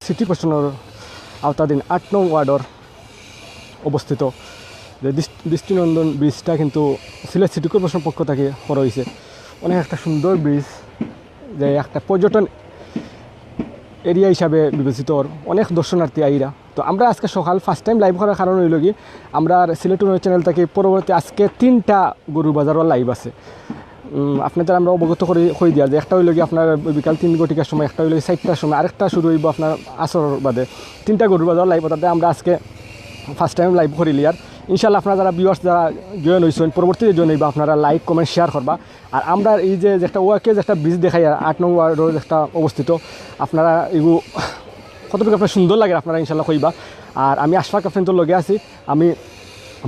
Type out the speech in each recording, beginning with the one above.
City কর্পোরেশনের আওতাধীন ৮ নং ওয়ার্ডর অবস্থিত যে দৃষ্টিনন্দন ব্রিজটা কিন্তু সিলেট সিটি কর্পোরেশনের পক্ষ থেকে করা হয়েছে। অনেক একটা সুন্দর ব্রিজ, যে একটা পর্যটন এরিয়া হিসাবে বিবেচিত, অনেক দর্শনার্থী আইরা। তো আমরা আজকে সকাল ফার্স্ট টাইম লাইভ করার কারণ হইল কি, আমরা সিলেট চ্যানেল থেকে পরবর্তী আজকে 3টা গরুর বাজারের লাইভ আছে। আপনাদের আমরা অবগত করে দিয়া যে একটা হইল কি আপনার বিকাল 3 ঘটিকার সময়, একটা হইল 4টার সময়, আরেকটা শুরু হইব আপনার আসর বাদে। 3টা গরুর বাজার লাইভ, তাতে আমরা আজকে ফার্স্ট টাইম লাইভ করিলি। আর ইনশাল্লাহ আপনারা যারা ভিউয়ার্স যারা জয়েন হয়েছেন, পরবর্তীতে জয়েন হইবা, আপনারা লাইক কমেন্ট শেয়ার করবা। আর আমরা এই যে একটা ওয়াকে যে একটা ব্রিজ দেখাই 8 নং ওয়ার্ডের একটা অবস্থিত, আপনারা এগুলো কতটুকু আপনার সুন্দর লাগে আপনারা ইনশাল্লাহ কইবা। আর আমি আশফাক আপনাদের লগে আছি, আমি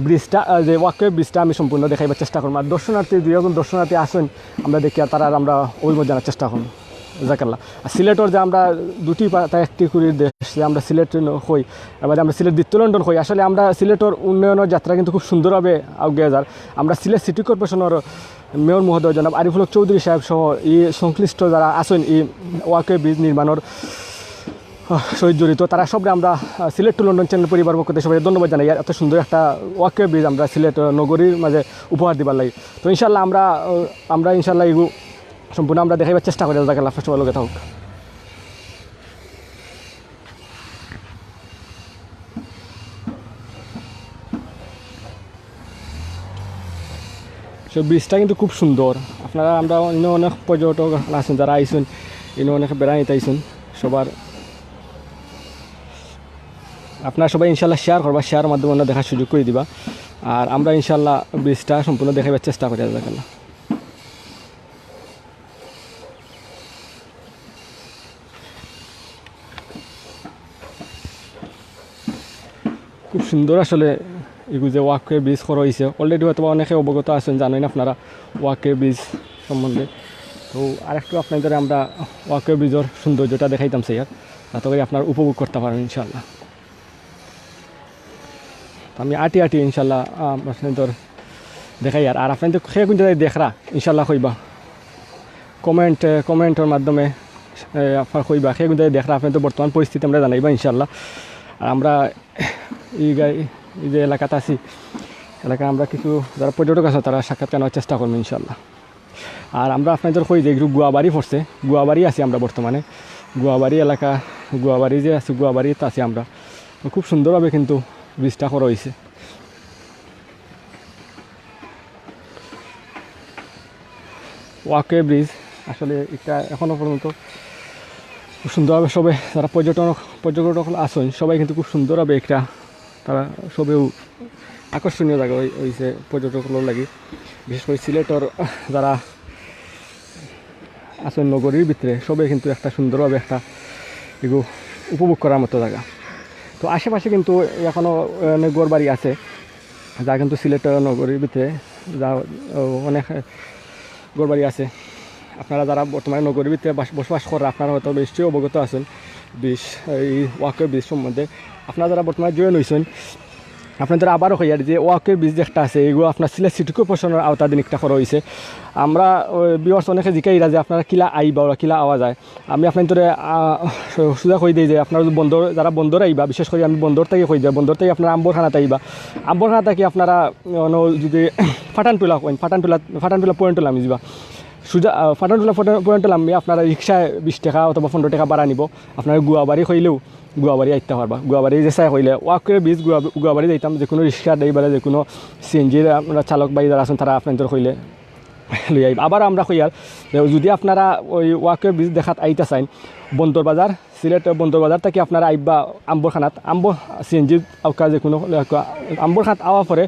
ব্রিজটা যে ওয়াকওয়ে ব্রিজটা আমি সম্পূর্ণ দেখাইবার চেষ্টা করবো। আর দর্শনার্থী দুজন দর্শনার্থী আসেন আমরা দেখি, আর তারা আমরা অভিমত জানার চেষ্টা করবো জাকাল্লাহ। আর সিলেটর যে আমরা দুটি পাতা একটি করে দেশ, যে আমরা সিলেট হই, এবার আমরা সিলেট দ্বিতীয় লন্ডন হই। আসলে আমরা সিলেটর উন্নয়নের যাত্রা কিন্তু খুব সুন্দরভাবে আগে যার। আমরা সিলেট সিটি কর্পোরেশনের মেয়র মহোদয় জনাব আরিফুল হক চৌধুরী সাহেব সহ এই সংশ্লিষ্ট যারা আছেন এই ওয়াকওয়ে ব্রিজ নির্মাণের সহিত জড়িত, তারা সবাই আমরা সিলেট টু লন্ডন চ্যানেল পরিবার পক্ষ থেকে সবাই ধন্যবাদ জানাই। এত সুন্দর একটা ওয়াকওয়ে ব্রিজ আমরা সিলেট নগরীর মাঝে উপহার দিবার লাগে। তো ইনশাল্লাহ আমরা ইনশাল্লাহ এগুলো সম্পূর্ণ আমরা দেখাইবার চেষ্টা করি। জায়গা ফার্স্ট অফ অল থাকুক। সো ব্রিজটা কিন্তু খুব সুন্দর। আপনারা আমরা অনেক পর্যটক আছেন যারা আইসেন, অনেক বেড়াইতে আইসেন, সবার আপনারা সবাই ইনশাল্লাহ শেয়ার করবা, শেয়ার মাধ্যমে আমরা দেখার সুযোগ করে দিবা। আর আমরা ইনশাল্লাহ ব্রিজটা সম্পূর্ণ দেখাবার চেষ্টা করি। জায়গাল্লাহ খুব সুন্দর। আসলে এগুলো যে ওয়াকওয়ে ব্রিজ করা হয়েছে, অলরেডি হয়তো অনেকে অবগত আছেন, জানেন আপনারা ওয়াকওয়ে ব্রিজ সম্বন্ধে। তো আরেকটু আপনাদের আমরা ওয়াকওয়ে ব্রিজের সৌন্দর্যটা দেখাইতাম স্যার, যাতে করে আপনারা উপভোগ করতে পারেন ইনশাল্লাহ। আমি আটি ইনশাল্লাহ আপনাদের দেখাই। আর আপনাদের খেয়ে কোন জায়গায় দেখরা ইনশাল্লাহ কইবা, কমেন্টের মাধ্যমে আপনার কইবা খেয়ে কোন জায়গায় দেখরা আপনাদের বর্তমান পরিস্থিতি আমরা জানাইবা ইনশাল্লাহ। আর আমরা এই যে এলাকাতে আছি, এলাকায় আমরা কিছু যারা পর্যটক আছে তারা সাক্ষাৎকার নেওয়ার চেষ্টা করবো ইনশাল্লাহ। আর আমরা আপনাদের কই যে একটু গুয়াবাড়ি পড়ছে, গুয়াবাড়ি আছি আমরা বর্তমানে, গুয়াবাড়ি এলাকা, গুয়াবাড়ি যে আছে গুয়াবাড়িতে আছি আমরা। খুব সুন্দরভাবে কিন্তু ব্রিজটা করা হয়েছে। ওয়াকওয়ে ব্রিজ আসলে এটা এখনও পর্যন্ত খুব সুন্দরভাবে সবে যারা পর্যটক আছেন সবাই কিন্তু খুব সুন্দরভাবে একটা তারা সবেও আকর্ষণীয় জায়গা হয়েছে পর্যটকগুলোর লাগে। বিশেষ করে সিলেটর যারা আছেন নগরীর ভিতরে সবাই কিন্তু একটা সুন্দরভাবে একটা এগুলো উপভোগ করার মতো জায়গা। তো আশেপাশে কিন্তু এখনও অনেক ঘরবাড়ি আছে যা কিন্তু সিলেট নগরীর ভিতরে যা অনেক ঘরবাড়ি আছে। আপনারা যারা বর্তমানে নগরীর ভিতরে বসবাস করেন আপনারা হয়তো নিশ্চয়ই অবগত আছেন এই ওয়াকওয়ে ব্রিজ সম্বন্ধে। আপনারা যারা বর্তমানে জয়েন হয়েছেন আপনাদের আবারও হইয়ার যে ওয়াকওয়ে ব্রিজ একটা আছে, এগুলো আপনার সিলেট সিটি কর্পোরেশনের আওতাধীন একটা করা হয়েছে। আমরা ভিউয়ার্স অনেকে জিকাইরা যে আপনারা কিলা আইবা ওরা কিলা আওয়া যায়। আমি আপনাদের সুযোগ হয়ে দিই যে আপনারা বন্দর যারা বন্দর আইবা, বিশেষ করে আমি বন্দর থেকে হয়ে যাই, বন্দর থেকে আপনারা আম্বরখানাতে আইবা, আম্বরখানা থেকে আপনারা যদি ফাটানটুলা পয়েন্ট আমি যাবা সুজা ফাটানটুলা পয়েন্ট আমি আপনারা রিক্সায় 20 টাকা অথবা 15 টাকা ভাড়া নিব। আপনারা গুয়াবাড়ি হইলেও গুয়াবাড়ি আইতে পারবা। গুয়াবাড়ি যে চাই হইলে ওয়াকওয়ে ব্রিজ গুয়াবাড়ি যাইতাম, যে কোনো রিক্সা ড্রাইভারে যে কোনো সিএনজির আমরা চালক বাই যারা আছেন তারা আপনাদের হইলে লই আইব। আবার আমরা কইয়ার যদি আপনারা ওই ওয়াকওয়ে ব্রিজ দেখাত আইতে চাইন বন্দর বাজার, সিলেট বন্দর বাজার থেকে আপনারা আইবা আম্বরখানাত, সিএনজি আউকা যে কোনো আম্বরখানাত আওয়ার পরে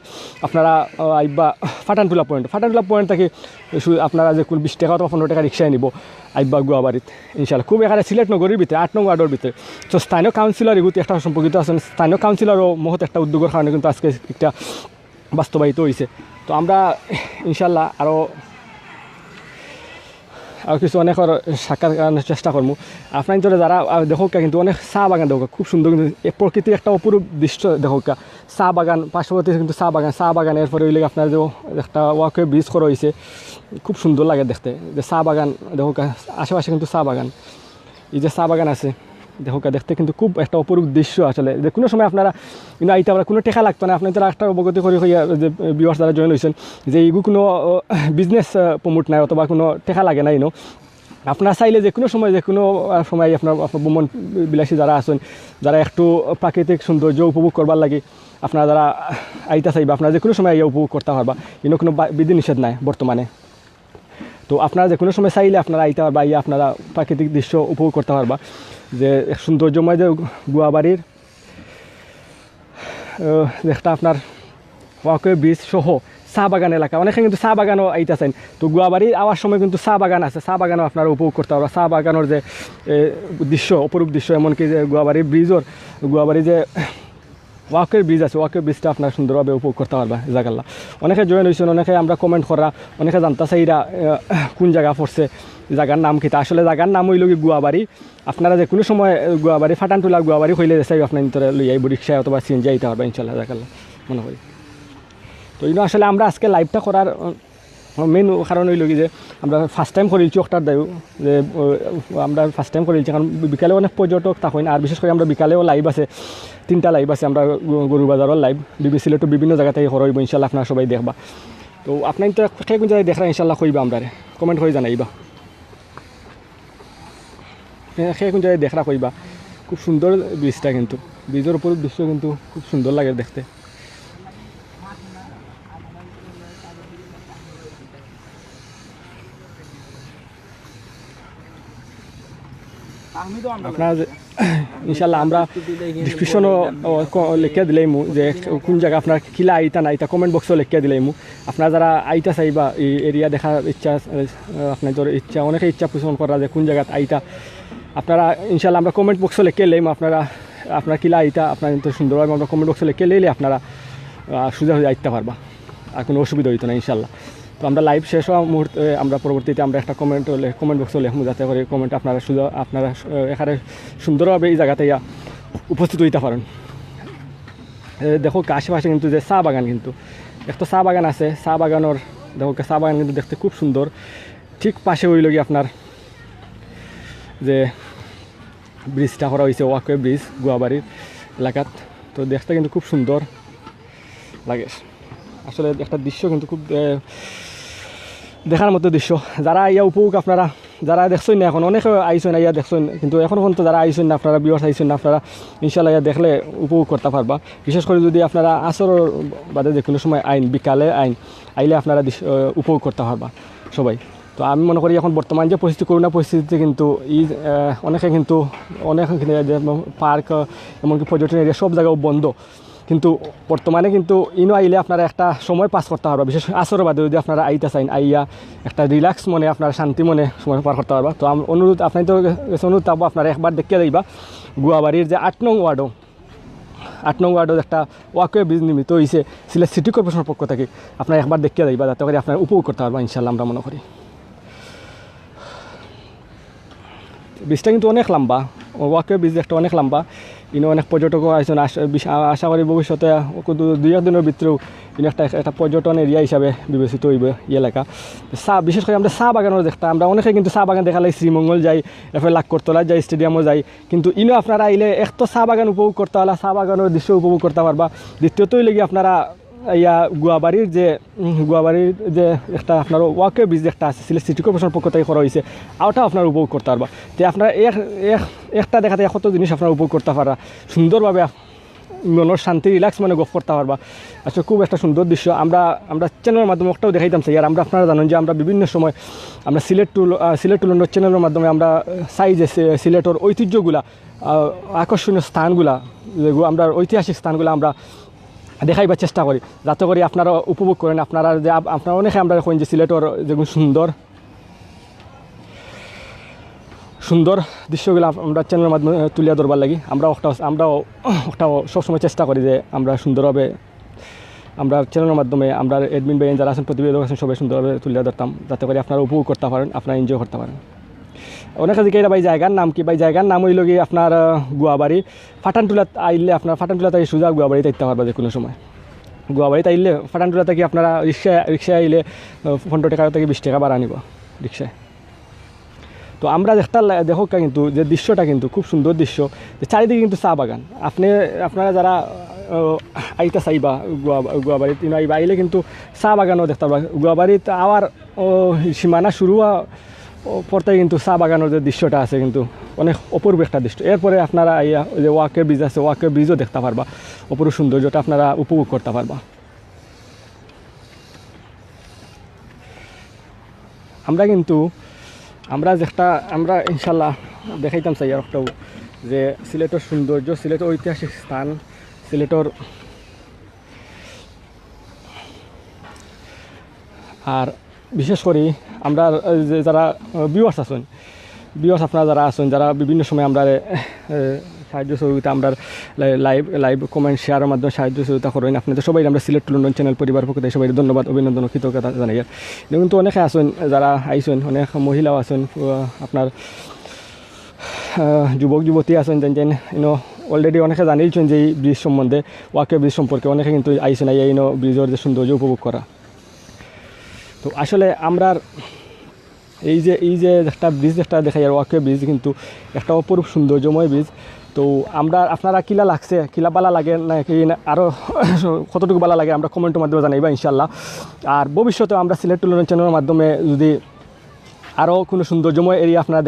আপনারা আইবা ফাটানটুলা পয়েন্ট থেকে আপনারা যে কোনো 20 টাকা অথবা 15 টাকা রিক্সায় নিব আইবা গুয়াবাড়িত ইনশাল্লাহ। খুব এখানে সিলেট নগরীর ভিতরে 8 নং ওয়ার্ডের ভিতরে। তো স্থানীয় কাউন্সিলর এগুলো একটা সম্পর্কিত আছেন, স্থানীয় কাউন্সিলরও মহৎ একটা উদ্যোগের কারণে কিন্তু আজকে একটা বাস্তবায়িত হয়েছে। তো আমরা ইনশাল্লাহ আরও কিছু অনেকের সাক্ষাৎ চেষ্টা করবো। আপনার ধরে যারা দেখোকা কিন্তু অনেক চা বাগান দেখোকা খুব সুন্দর, কিন্তু প্রকৃতির একটা অপরূপ দৃশ্য দেখোকা। চা বাগান পার্শ্ববর্তী কিন্তু চা বাগান এরপরে ওই আপনার যে একটা ওয়াকওয়ে ব্রিজ করা হয়েছে খুব সুন্দর লাগে দেখতে। যে চা বাগান দেখোকা আশেপাশে কিন্তু চা বাগান, এই যে চা বাগান আছে দেখো দেখতে কিন্তু খুব একটা অপরূপ দৃশ্য আসলে, যে কোনো সময় আপনারা কিন্তু আইতে পারা, কোনো টেকা লাগতো না। আপনি তো একটা অবগতি করে হইয়া যে ভিউয়ার্স যারা জয়েন হয়েছেন যে এইগুলো কোনো বিজনেস প্রমোট নাই অথবা কোনো টেকা লাগে না ইনো। আপনারা চাইলে যে কোনো সময় আপনার ভ্রমণ বিলাসী যারা আছেন, যারা একটু প্রাকৃতিক সৌন্দর্য উপভোগ করবার লাগে, আপনারা যারা আইতা চাইবা আপনারা যে কোনো সময় আইয়া উপভোগ করতে পারবা, ইনো কোনো বিধিনিষেধ নাই বর্তমানে। তো আপনারা যে কোনো সময় চাইলে আপনারা আইতে পারবা, আইয়া আপনারা প্রাকৃতিক দৃশ্য উপভোগ করতে পারবা। যে সৌন্দর্যময় যে গুয়াবাড়ির একটা আপনার ওয়াকওয়ে ব্রিজ সহ চা বাগান এলাকা, অনেকে কিন্তু চা বাগানও আইতেছেন। তো গুয়াবাড়ি আওয়ার সময় কিন্তু চা বাগান আছে, চা বাগানও আপনারা উপভোগ করতে পারবা। চা বাগানের যে দৃশ্য, অপরূপ দৃশ্য, এমনকি যে গুয়াবাড়ি যে ওয়াকের ব্রিজ আছে, ওয়াকের ব্রিজটা আপনার সুন্দরভাবে উপভোগ করতে পারবা জায়গাল্লা। অনেকে জয়েন হয়েছেন, অনেকে আমরা কমেন্ট করা, অনেকে জানতে চাইরা কোন জায়গা পড়ছে, জায়গার নাম কিতা। আসলে জায়গার নাম হইল কি গুয়াবাড়ি। আপনারা যে কোনো সময় গুয়াবাড়ি ফাটানটুলা গুয়াবাড়ি হইলে চাই আপনার ভিতরে লই আইব রিক্সায় অথবা সিএনজি আইতে পারবা ইনশাল্লাহ জায়গাল্লা মনে করি। তো এই আসলে আমরা আজকে লাইভটা করার মেন কারণ হইল কি যে আমরা ফার্স্ট টাইম করেছি ওটার দায়ু, যে আমরা ফার্স্ট টাইম করেছি, কারণ বিকালে অনেক পর্যটক থাকেন। আর বিশেষ করে আমরা বিকালেও লাইভ আছে, 3টা লাইভ আছে আমরা গরুবাজারের লাইভ, সিলেটও বিভিন্ন জায়গা থেকে হরইব ইনশাল্লাহ, আপনারা সবাই দেখবা। তো আপনার তো কোন জায়গায় দেখা ইনশাল্লাহ কইবা, আমরা কমেন্ট করে জানাইবা কোন জায়গায় দেখা কইবা। খুব সুন্দর ব্রিজটা, কিন্তু ব্রিজের উপর দৃশ্য কিন্তু খুব সুন্দর লাগে দেখতে। আপনার ইনশাল্লাহ আমরা ডিসক্রিপশনও লিখে দিলাইমু যে কোন জায়গা আপনার কিলা আইতা না আইতা, কমেন্ট বক্সও লিখে দিলাইমু। আপনারা যারা আইতা চাইবা এই এরিয়া দেখার ইচ্ছা, আপনাদের ইচ্ছা, অনেকে ইচ্ছা পোষণ করা যে কোন জায়গায় আইতা, আপনারা ইনশাল্লাহ আমরা কমেন্ট বক্সও লিখে লাইমু। আপনারা কিলা আইতা আপনার কিন্তু সুন্দরভাবে আমরা কমেন্ট বক্সে লিখে লইলে আপনারা সোজা হয়ে আইতে পারবা, আর কোনো অসুবিধা হইতো না ইনশাল্লাহ। তো আমরা লাইভ শেষ হওয়ার মুহূর্তে আমরা পরবর্তীতে আমরা একটা কমেন্ট বক্সে লেখবো, যাতে করে কমেন্ট আপনারা এখানে সুন্দরভাবে এই জায়গাতে উপস্থিত হইতে পারেন। দেখো আশেপাশে কিন্তু যে চা বাগান, কিন্তু একটা চা বাগান আছে, চা বাগানোর দেখো চা বাগান কিন্তু দেখতে খুব সুন্দর। ঠিক পাশে হইল কি আপনার যে ব্রিজটা করা হয়েছে, ওয়াকওয়ে ব্রিজ গুয়াবাড়ির এলাকাত। তো দেখতে কিন্তু খুব সুন্দর লাগে আসলে, একটা দৃশ্য কিন্তু খুব দেখার মতো দৃশ্য। যারা ইয়া উপভোগ আপনারা যারা দেখছেন না, এখন অনেকে আইসেন ইয়া দেখছেন, কিন্তু এখন পর্যন্ত যারা আইসেন না, আপনারা ভিউয়ার্স আইসেন না, আপনারা ইনশাল্লাহ ইয়া দেখলে উপভোগ করতে পারবা। বিশেষ করে যদি আপনারা আসরের বাদে যে কোনো সময় বিকালে আইলে আপনারা উপভোগ করতে পারবা সবাই। তো আমি মনে করি এখন বর্তমান যে পরিস্থিতি, করোনা পরিস্থিতিতে কিন্তু অনেকে কিন্তু অনেক পার্ক এমনকি পর্যটন এরিয়া সব জায়গাও বন্ধ, কিন্তু বর্তমানে কিন্তু ইনো আইলে আপনারা একটা সময় পাস করতে পারবা। বিশেষ আসর বাদে যদি আপনারা আইতে চাইন, আইয়া একটা রিল্যাক্স মনে আপনারা শান্তি মনে সময় পার করতে পারবা। তো অনুরোধ আপনার তো অনুরোধ থাকবো, আপনারা একবার দেখিয়ে দিবা গুয়াবাড়ির যে 8 নং ওয়ার্ডও একটা ওয়াকওয়ে ব্রিজ নির্মিত হয়েছে সিলেট সিটি কর্পোরেশনের পক্ষ থেকে। আপনারা একবার দেখিয়ে দিবা, যাতে করে আপনারা উপভোগ করতে পারবা ইনশাল্লাহ আমরা মনে করি। ব্রিজটা কিন্তু অনেক লম্বা, ওয়াকওয়ে ব্রিজ একটা অনেক লম্বা। ইনো অনেক পর্যটকও আইসেন, আশা করি ভবিষ্যতে 2-1 দিনের ভিতরেও ইনো একটা পর্যটন এরিয়া হিসাবে বিবেচিত হইব এই এলাকা। বিশেষ করে আমরা চা বাগানের দেখতাম, আমরা অনেকে কিন্তু চা বাগান দেখালে শ্রীমঙ্গল যাই, এরপরে লাককরতলা যাই, স্টেডিয়ামও যাই, কিন্তু ইনো আপনারা আইলে একটা চা বাগান উপভোগ করতে পারলা, চা বাগানের দৃশ্য উপভোগ করতে পারবা। দ্বিতীয়তই লেগে আপনারা গুয়াবাড়ির যে একটা আপনার ওয়াকওয়ে ব্রিজ একটা আছে সিলেট সিটি কর্পোরেশনের পক্ষ থেকে করা হয়েছে, ওটাও আপনারা উপভোগ করতে পারবা। তো আপনারা একটা দেখাতে কত জিনিস আপনারা উপভোগ করতে পারবা, সুন্দরভাবে মনের শান্তি রিল্যাক্স মানে গপ করতে পারবা। আসলে খুব একটা সুন্দর দৃশ্য। আমরা চ্যানেলের মাধ্যমে একটাও দেখাইতাম চাই, আর আমরা জানেন যে আমরা বিভিন্ন সময় আমরা সিলেট টুলন্ডর চ্যানেলের মাধ্যমে আমরা চাই যে সিলেটের ঐতিহ্যগুলা, আকর্ষণীয় স্থানগুলা, আমরা ঐতিহাসিক স্থানগুলো আমরা দেখাইবার চেষ্টা করি, যাতে করে আপনারা উপভোগ করেন। আপনারা অনেকে আমরা কইন যে সিলেটের যেগুলো সুন্দর দৃশ্যগুলো আমরা চ্যানেলের মাধ্যমে তুলিয়া ধরবার লাগি। আমরাও সবসময় চেষ্টা করি যে আমরা সুন্দরভাবে আমরা চ্যানেলের মাধ্যমে আমরা অ্যাডমিন ভাই যারা আছেন, প্রতিবেদক আছেন, সবাই সুন্দরভাবে তুলিয়া ধরতাম, যাতে করে আপনারা উপভোগ করতে পারেন, আপনারা এনজয় করতে পারেন। অনেকে জিজ্ঞাসা ভাই জায়গার নাম কি? ভাই জায়গার নাম হইল কি আপনার গুয়াবাড়ি। ফাটানটুলাত আইলে আপনার ফাটানটুলা থেকে সোজা গুয়াবাড়িতে আইতে পারবা যে কোনো সময়। গুয়াবাড়িতে আইলে ফাটানটুলা থেকে আপনারা রিক্সায় আইলে 15 টাকা থেকে 20 টাকা ভাড়া নিব রিক্সায়। তো আমরা দেখো কিন্তু যে দৃশ্যটা কিন্তু খুব সুন্দর দৃশ্য, যে চারিদিকে কিন্তু চা বাগান। আপনারা যারা আইতা চাইবা গুয়াবাড়িত আইবা, আইলে কিন্তু চা বাগানও দেখতে পাবা। গুয়াবাড়িত আবার সীমানা শুরু পড়তে কিন্তু চা বাগানের যে দৃশ্যটা আছে কিন্তু অনেক অপূর্ব একটা দৃশ্য। এরপরে আপনারা আইয়া যে ওয়াকের ব্রিজ আছে, ওয়াকের ব্রিজও দেখতে পারবা, অপূর্ব সৌন্দর্যটা আপনারা উপভোগ করতে পারবা। আমরা ইনশাল্লাহ দেখাইতাম চাই আর একটাও যে সিলেটের সৌন্দর্য, সিলেটের ঐতিহাসিক স্থান, সিলেটের আর বিশেষ করে আমরা যে যারা ভিউয়ার্স আপনারা যারা আছেন, যারা বিভিন্ন সময় আমরা সাহায্য সহযোগিতা, আমরা লাইভ কমেন্ট শেয়ারের মাধ্যমে সাহায্য সহযোগিতা করেন। আপনাদের সবাই আমরা সিলেট টু লন্ডন চ্যানেল পরিবার পক্ষ থেকে সবাই ধন্যবাদ, অভিনন্দন ও কৃতজ্ঞতা জানাই। কিন্তু অনেকে আছেন যারা আইসেন, অনেক মহিলাও আছেন, আপনার যুবক যুবতী আছেন, যেন অলরেডি অনেকে জানিয়েছেন যে এই ব্রিজ সম্বন্ধে, ওয়াকে ব্রিজ সম্পর্কে অনেকে কিন্তু আইসেন ব্রিজের যে সৌন্দর্য উপভোগ করা। তো আসলে আমরা এই যে একটা ব্রিজ একটা দেখাই, আর ওয়াকে ব্রিজ কিন্তু একটা অপরূপ সৌন্দর্যময় ব্রিজ। তো আপনারা কিলা লাগছে, কিলা বালা লাগে নাকি আরও কতটুকু বালা লাগে আমরা কমেন্টের মাধ্যমে জানাইবা ইনশাল্লাহ। আর ভবিষ্যতে আমরা সিলেট টু লন্ডন চ্যানেলের মাধ্যমে যদি আরও কোনো সৌন্দর্যময় এরিয়া আপনারা